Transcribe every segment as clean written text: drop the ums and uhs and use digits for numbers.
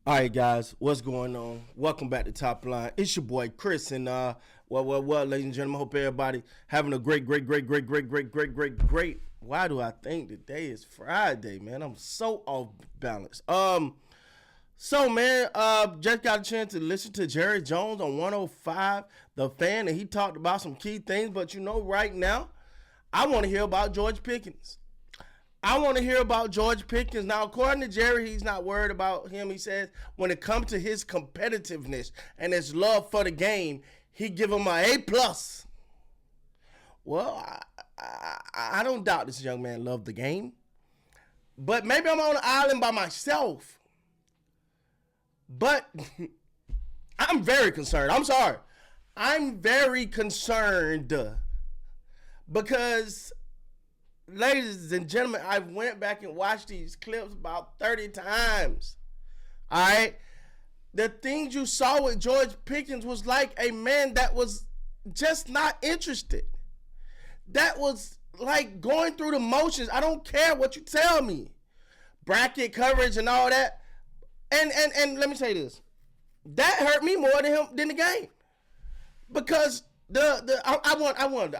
All right, guys, what's going on? Welcome back to Top Line. It's your boy Chris, and ladies and gentlemen, hope everybody having a great. Why do I think today is Friday, man? I'm so off balance. Just got a chance to listen to Jerry Jones on 105, The Fan, and he talked about some key things. But right now, I want to hear about George Pickens. I want to hear about George Pickens. Now, according to Jerry, he's not worried about him. He says when it comes to his competitiveness and his love for the game, he give him an A+. Well, I don't doubt this young man loved the game. But maybe I'm on an island by myself. But I'm very concerned. I'm sorry. I'm very concerned because, ladies and gentlemen, I went back and watched these clips about 30 times. All right? The things you saw with George Pickens was like a man that was just not interested. That was like going through the motions. I don't care what you tell me. Bracket coverage and all that. And let me say this. That hurt me more than the game. Because I wonder.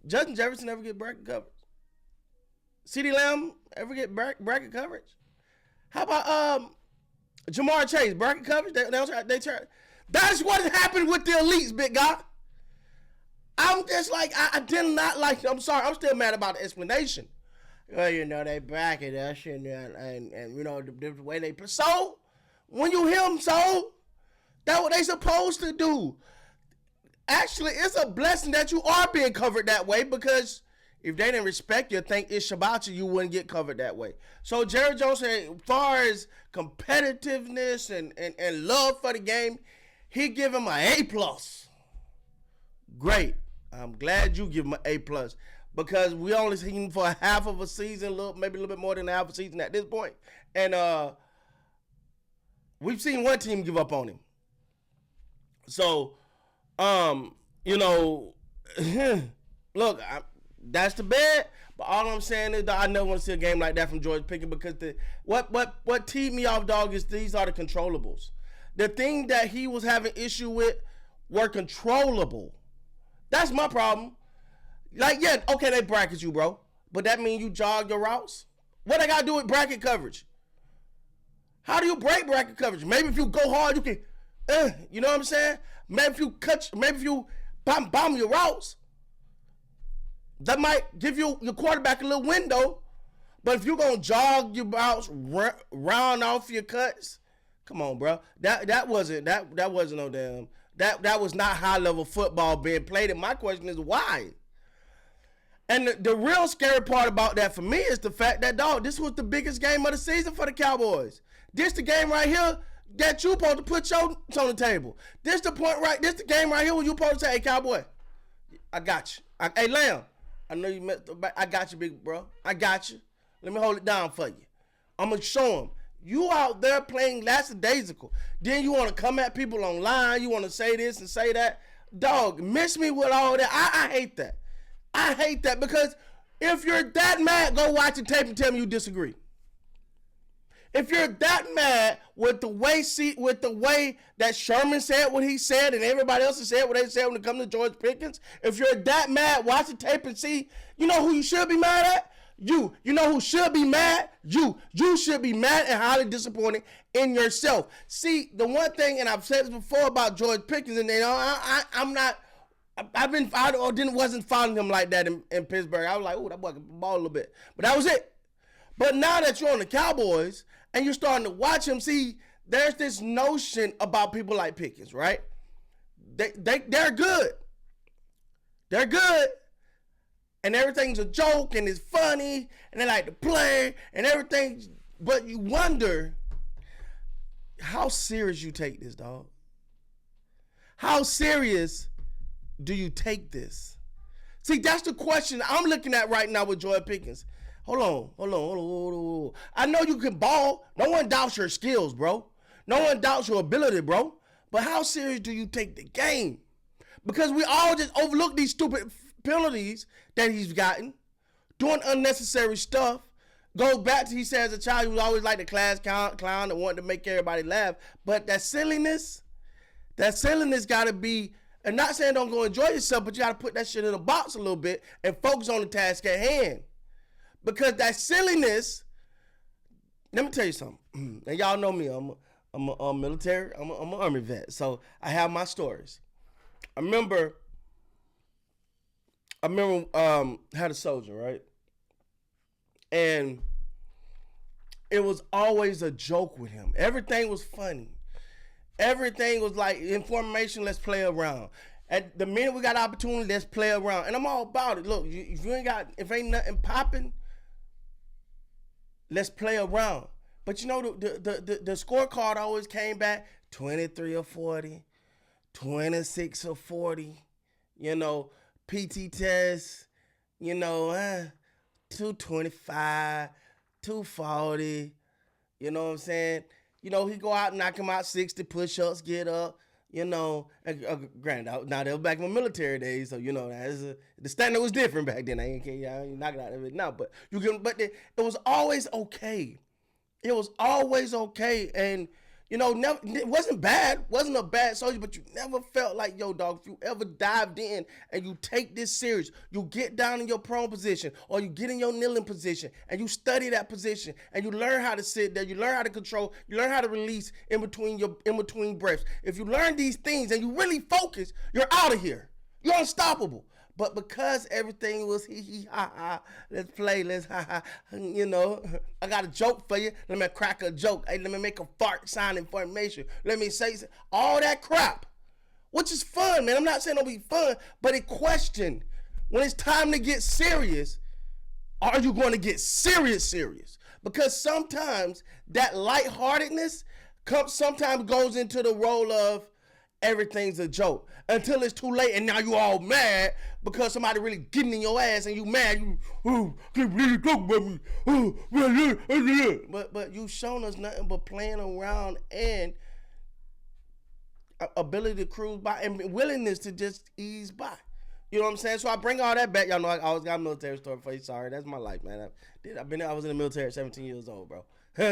Justin Jefferson ever get bracket coverage? CeeDee Lamb ever get bracket coverage? How about Jamar Chase, bracket coverage? They try. That's what happened with the elites, big guy. I'm just like, I did not like, I'm sorry, I'm still mad about the explanation. Well, they bracket us and the way they play. So, when you hear them that's what they supposed to do. Actually, it's a blessing that you are being covered that way, because if they didn't respect you, think it's about you, you wouldn't get covered that way. So Jerry Jones said, as far as competitiveness and love for the game, he give him an A+. Great. I'm glad you give him an A+, because we only seen him for half of a season, maybe a little bit more than half a season at this point. And we've seen one team give up on him. So, look, that's the bad. But all I'm saying is that I never want to see a game like that from George Pickens, because what teed me off, dog, is these are the controllables. The thing that he was having issue with were controllable. That's my problem. Like, yeah, okay, they bracket you, bro, but that means you jog your routes. What I got to do with bracket coverage? How do you break bracket coverage? Maybe if you go hard, you can, you know what I'm saying? Maybe if you bomb your routes, that might give your quarterback a little window. But if you're gonna jog your routes, round off your cuts, come on, bro. That wasn't no damn. That was not high level football being played. And my question is why? And the real scary part about that for me is the fact that, dog, this was the biggest game of the season for the Cowboys. This the game right here that you supposed to put your on the table. This the game right here where you supposed to say, hey, Cowboy, I got you. Hey, Lamb, I know you messed up. I got you, big bro. I got you. Let me hold it down for you. I'm going to show them. You out there playing lackadaisical. Then you want to come at people online. You want to say this and say that. Dog, miss me with all that. I hate that. I hate that, because if you're that mad, go watch the tape and tell me you disagree. If you're that mad with the way that Sherman said what he said and everybody else said what they said when it comes to George Pickens, if you're that mad, watch the tape and see. You know who you should be mad at? You. You know who should be mad? You. You should be mad and highly disappointed in yourself. See, the one thing, and I've said this before about George Pickens, and wasn't following him like that in Pittsburgh. I was like, oh, that boy can ball a little bit. But that was it. But now that you're on the Cowboys and you're starting to watch him, see, there's this notion about people like Pickens, right? They're good. They're good. And everything's a joke and it's funny and they like to play and everything. But you wonder how serious you take this, dog. How serious do you take this? See, that's the question I'm looking at right now with George Pickens. Hold on. I know you can ball. No one doubts your skills, bro. No one doubts your ability, bro. But how serious do you take the game? Because we all just overlook these stupid penalties that he's gotten, doing unnecessary stuff, Goes back to, he said, as a child, he was always like the class clown and wanted to make everybody laugh. But that silliness got to be, and not saying don't go enjoy yourself, but you got to put that shit in a box a little bit and focus on the task at hand. Because that silliness, let me tell you something. And y'all know me, I'm a military, I'm an Army vet. So I have my stories. I remember had a soldier, right? And it was always a joke with him. Everything was funny. Everything was like information, let's play around. At the minute we got opportunity, let's play around. And I'm all about it. Look, if ain't nothing popping, let's play around. But you know, the scorecard always came back 23 or 40, 26 or 40, you know, PT test, you know, 225, 240, you know what I'm saying? You know, he go out and knock him out 60 push-ups, get up, you know. Granted, now they were back in my military days, so, you know, the standard was different back then. I ain't knock it out of it now, but it was always okay. It was always okay, and you know, it wasn't bad. Wasn't a bad soldier, but you never felt like, yo, dog, if you ever dived in and you take this serious, you get down in your prone position or you get in your kneeling position and you study that position and you learn how to sit there, you learn how to control, you learn how to release in between breaths. If you learn these things and you really focus, you're out of here. You're unstoppable. But because everything was ha, let's play, let's ha, you know, I got a joke for you. Let me crack a joke. Hey, let me make a fart sign information. Let me say all that crap, which is fun, man. I'm not saying it'll be fun, but a question, when it's time to get serious, are you going to get serious? Because sometimes that lightheartedness sometimes goes into the role of everything's a joke until it's too late and now you all mad because somebody really getting in your ass and you mad. You can't believe you talk about me. But you shown us nothing but playing around and ability to cruise by and willingness to just ease by. You know what I'm saying? So I bring all that back. Y'all know I always got a military story for you. Sorry, that's my life, man. I was in the military at 17 years old, bro.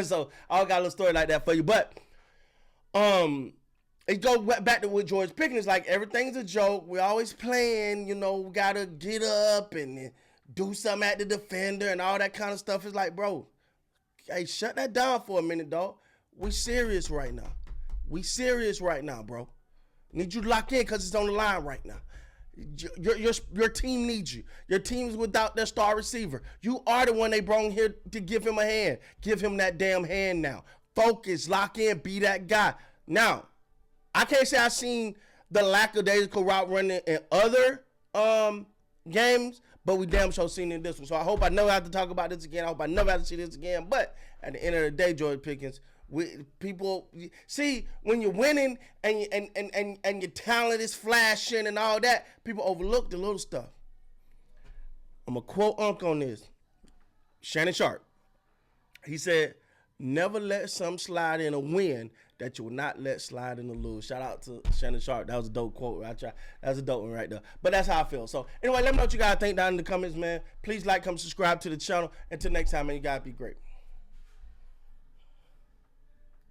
So I always got a little story like that for you. But it goes back to what George Pickens, like everything's a joke. We're always playing, you know, we gotta get up and do something at the defender and all that kind of stuff. It's like, bro, hey, shut that down for a minute, dog. We serious right now. Bro. Need you to lock in because it's on the line right now. Your team needs you. Your team's without their star receiver. You are the one they brought here to give him a hand. Give him that damn hand now. Focus, lock in, be that guy. Now, I can't say I've seen the lackadaisical route running in other games, but we damn sure seen it in this one. So I hope I never have to talk about this again. I hope I never have to see this again. But at the end of the day, George Pickens, people see when you're winning and your talent is flashing and all that, people overlook the little stuff. I'm gonna quote Unc on this. Shannon Sharp. He said, "Never let some slide in a win that you will not let slide in a lose." Shout out to Shannon Sharp. That was a dope quote. That was a dope one right there. But that's how I feel. So anyway, let me know what you guys think down in the comments, man. Please like, comment, subscribe to the channel. Until next time, man, you guys be great.